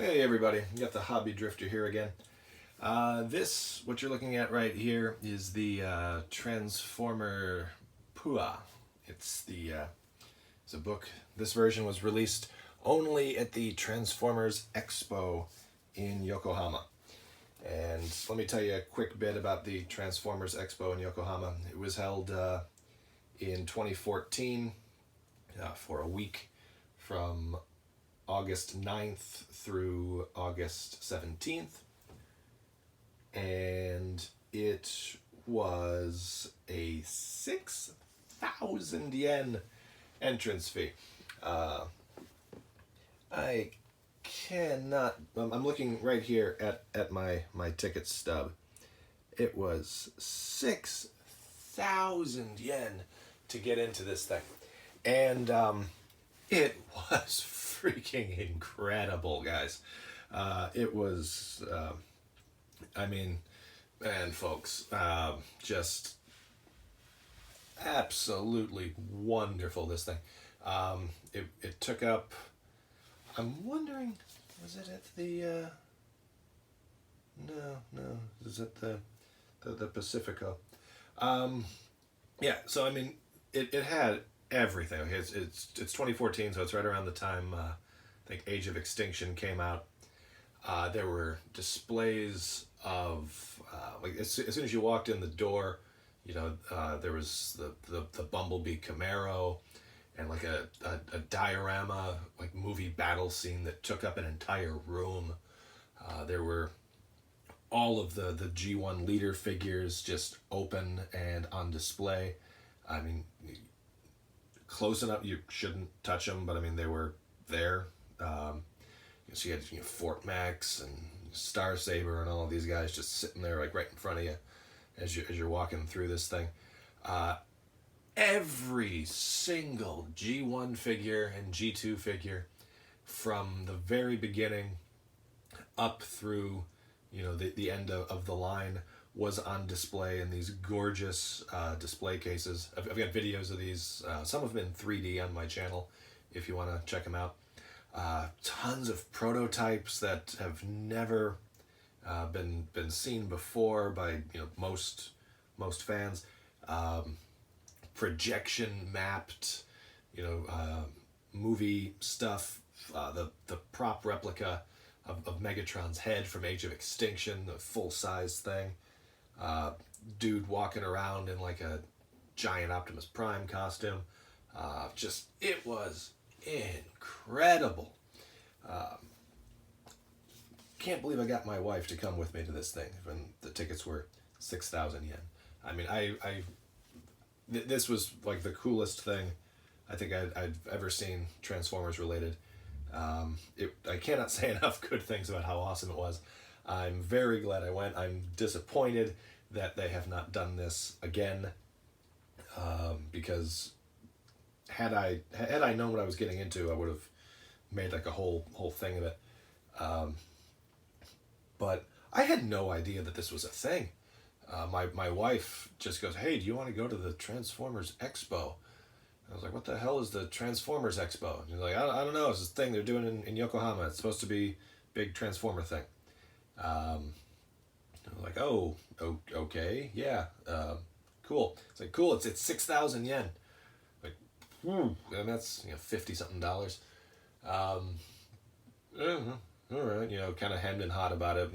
Hey everybody, you got the Hobby Drifter here again. What you're looking at right here is the Transformer Pua. It's a book. This version was released only at the Transformers Expo in Yokohama. And let me tell you a quick bit about the Transformers Expo in Yokohama. It was held in 2014 for a week from August 9th through August 17th. And it was a 6,000 yen entrance fee. I cannot, I'm looking right here at my ticket stub. It was 6,000 yen to get into this thing. And it was freaking incredible, guys. It was, man, folks, just absolutely wonderful, this thing. It took up, I'm wondering, was it at the, no, is it the Pacifico? Yeah, so it had everything. It's 2014, so it's right around the time I think Age of Extinction came out. There were displays of like as soon as you walked in the door, there was the Bumblebee Camaro and like a diorama like movie battle scene that took up an entire room. There were all of the G1 leader figures just open and on display. Close enough you shouldn't touch them, but they were there. So you had Fort Max and Star Saber and all of these guys just sitting there like right in front of you as you're walking through this thing. Every single G1 figure and G2 figure from the very beginning up through the end of the line was on display in these gorgeous display cases. I've got videos of these, some of them in 3D on my channel if you want to check them out. Tons of prototypes that have never been seen before by most fans. Projection mapped movie stuff. The prop replica of Megatron's head from Age of Extinction, the full size thing. Dude walking around in like a giant Optimus Prime costume. It was incredible. Can't believe I got my wife to come with me to this thing when the tickets were 6,000 yen. This was like the coolest thing I think I'd ever seen Transformers related. I cannot say enough good things about how awesome it was. I'm very glad I went. I'm disappointed that they have not done this again, because had I known what I was getting into, I would have made like a whole thing of it. But I had no idea that this was a thing. My wife just goes, "Hey, do you want to go to the Transformers Expo?" I was like, "What the hell is the Transformers Expo?" And he's like, I don't know. It's this thing they're doing in Yokohama. It's supposed to be a big Transformer thing. I was like, "Oh, okay, yeah, cool." It's like, cool. It's 6,000 yen. Like, and that's $50-something. All right, kind of hemmed and hot about it.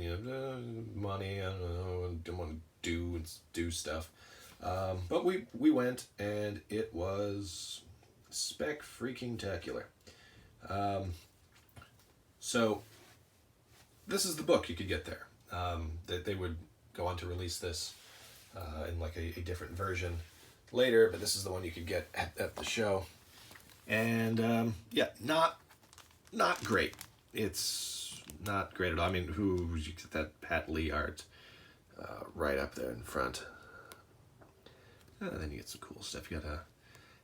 Money. I don't know. Didn't want to do stuff. But we went, and it was spec-freaking-tacular. So this is the book you could get there. That they would go on to release this in like a different version later, but this is the one you could get at the show. And yeah, not great. It's not great at all. You get that Pat Lee art right up there in front. And then you get some cool stuff. You got a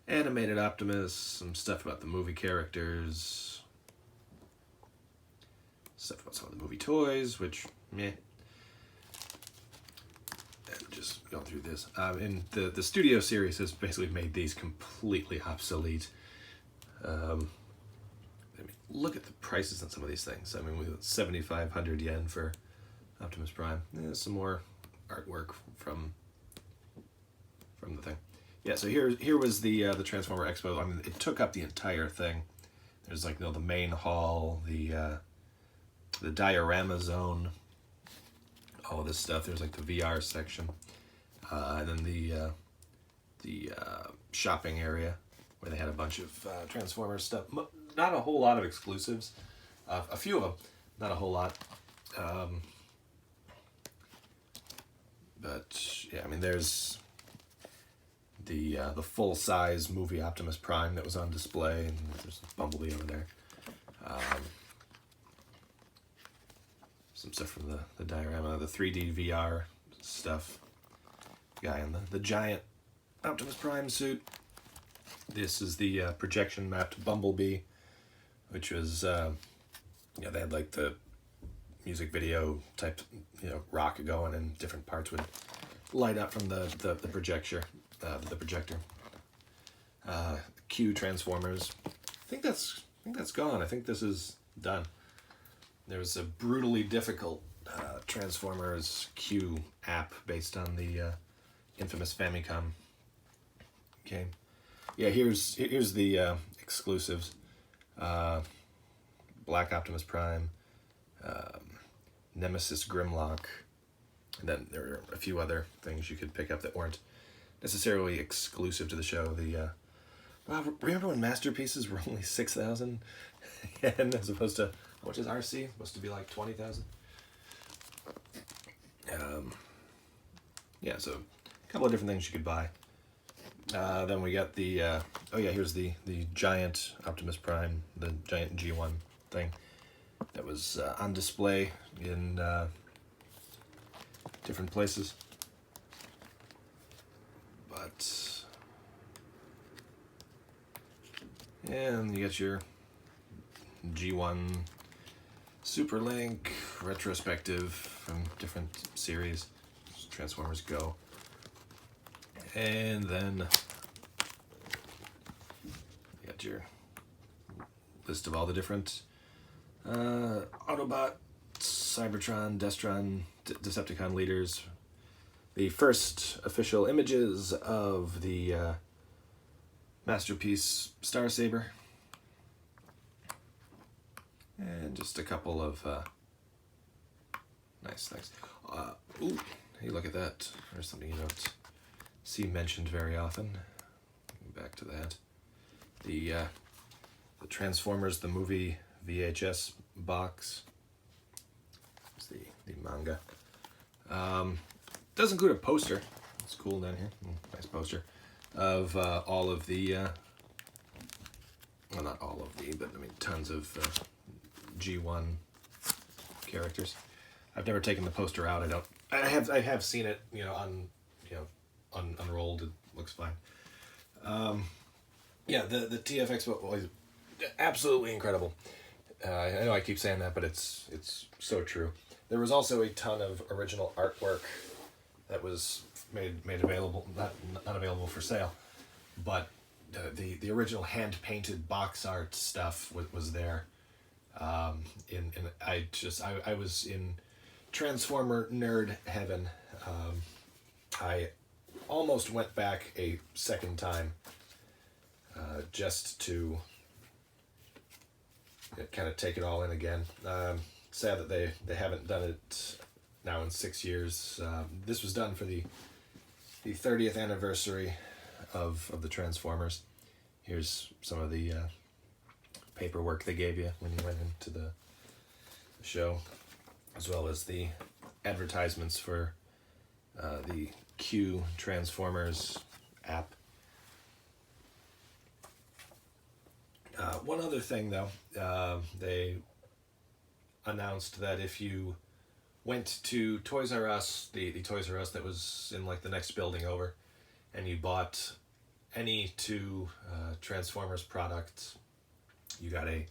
animated Optimus, some stuff about the movie characters, stuff about some of the movie toys, which meh. And just going through this. And the Studio series has basically made these completely obsolete. look at the prices on some of these things. I mean, we 7,500 yen for Optimus Prime. Some more artwork from the thing. Yeah, so here was the Transformer Expo. I mean, it took up the entire thing. There's like, you know, the main hall, the diorama zone, all this stuff. There's like the VR section, and then the shopping area where they had a bunch of Transformers stuff. Not a whole lot of exclusives. A few of them, not a whole lot. But yeah, I mean, there's the full-size movie Optimus Prime that was on display, and there's Bumblebee over there. Some stuff from the diorama, the 3D VR stuff. Guy in the giant Optimus Prime suit. This is the projection mapped Bumblebee, which was, you know, they had like the music video type, you know, rock going, and different parts would light up from the projector. Q Transformers. I think that's gone. I think this is done. There's a brutally difficult Transformers Q app based on the infamous Famicom game. Yeah, here's the exclusives. Black Optimus Prime, Nemesis Grimlock, and then there are a few other things you could pick up that weren't necessarily exclusive to the show. Wow, remember when Masterpieces were only 6,000 yen as opposed to, how much is RC? Supposed to be like 20,000. Yeah, so a couple of different things you could buy. Then we got the here's the giant Optimus Prime, the giant G1 thing that was on display in different places. But yeah, and you got your G1 Super Link retrospective from different series, Transformers Go. And then you got your list of all the different Autobot, Cybertron, Destron, Decepticon leaders. The first official images of the Masterpiece Starsaber. And just a couple of nice things. Ooh, hey, look at that. There's something you don't see mentioned very often. Back to that. The Transformers, the movie VHS box. It's the manga. Does include a poster. It's cool down here. Nice poster of all of the, well, not all of the, but I mean tons of G1 characters. I've never taken the poster out. I have seen it, you know, unrolled. It looks fine. Yeah, the TF Expo was absolutely incredible. I know I keep saying that, but it's so true. There was also a ton of original artwork that was made available, not available for sale, but the original hand painted box art stuff was there. I was in Transformer nerd heaven. I almost went back a second time just to kind of take it all in again. Sad that they haven't done it now in 6 years. This was done for the 30th anniversary of the Transformers. Here's some of the paperwork they gave you when you went into the show, as well as the advertisements for the Q Transformers app. One other thing, though, they announced that if you went to Toys R Us, the Toys R Us that was in like the next building over, and you bought any two Transformers products, you got a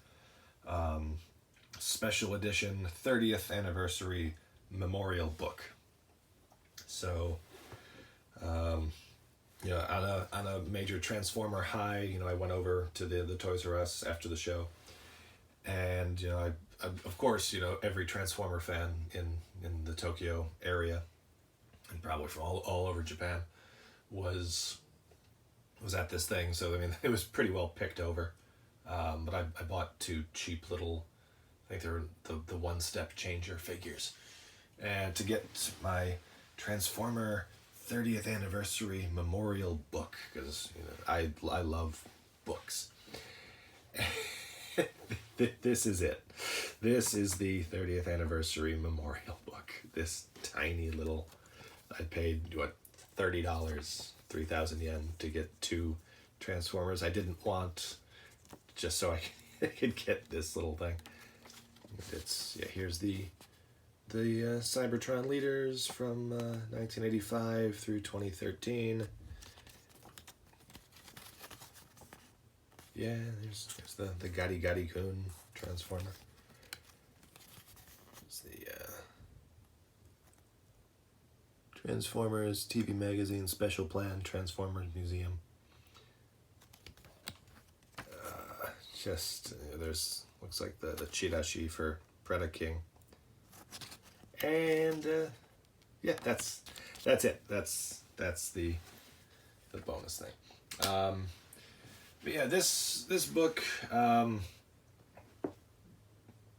special edition 30th anniversary memorial book. So, you know, on a major Transformer high, you know, I went over to the Toys R Us after the show, And I of course, every Transformer fan in the Tokyo area, and probably from all over Japan, was at this thing. So I mean, it was pretty well picked over. But I bought two cheap little, I think they're the one step changer figures, and to get my Transformer 30th anniversary memorial book, because I love books. This is it. This is the 30th anniversary memorial book. This tiny little, I paid what, $30, 3,000 yen to get two Transformers. I didn't want, just so I could get this little thing. It's, yeah, here's the Cybertron leaders from 1985 through 2013. Yeah, there's the Gadi Gadi Kun Transformer. It's the Transformers TV Magazine Special Plan Transformers Museum. There's, looks like the Chirashi for Preda King. And yeah, that's it. That's the bonus thing. But yeah, this book,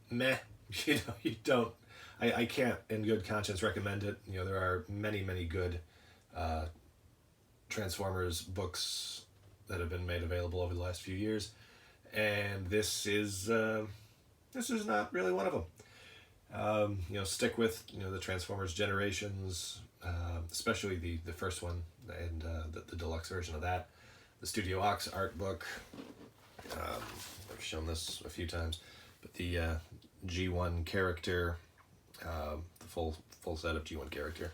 meh. You don't. I can't in good conscience recommend it. There are many good Transformers books that have been made available over the last few years, and this is not really one of them. Stick with the Transformers Generations, especially the first one and the deluxe version of that. The Studio Ox art book. I've shown this a few times, but the G1 character, the full set of G1 character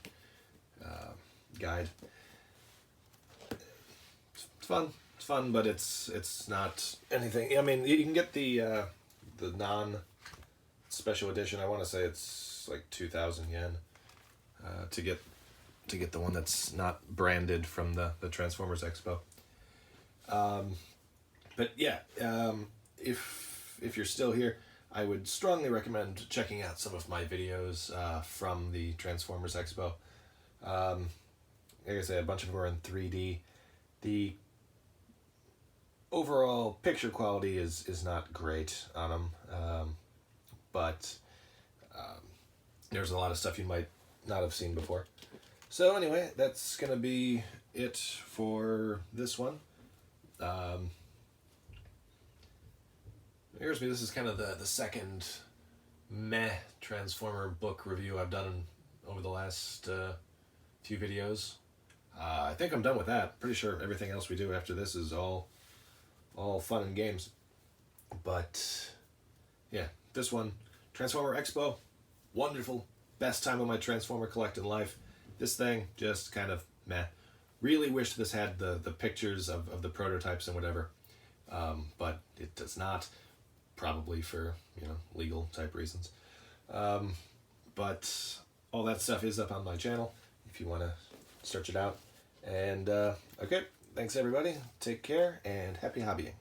guide. It's fun, but it's not anything. I mean, you can get the non special edition. I want to say it's like 2,000 yen to get the one that's not branded from the Transformers Expo. But yeah, if you're still here, I would strongly recommend checking out some of my videos from the Transformers Expo. Like I said, a bunch of them are in 3D. The overall picture quality is not great on them, but there's a lot of stuff you might not have seen before. So anyway, that's going to be it for this one. This is kind of the second meh Transformer book review I've done over the last few videos. I think I'm done with that. Pretty sure everything else we do after this is all fun and games. But yeah, this one, Transformer Expo, wonderful. Best time of my Transformer collecting life. This thing, just kind of meh. Really wish this had the pictures of the prototypes and whatever, but it does not, probably for legal type reasons. But all that stuff is up on my channel if you want to search it out. And okay, thanks everybody. Take care and happy hobbying.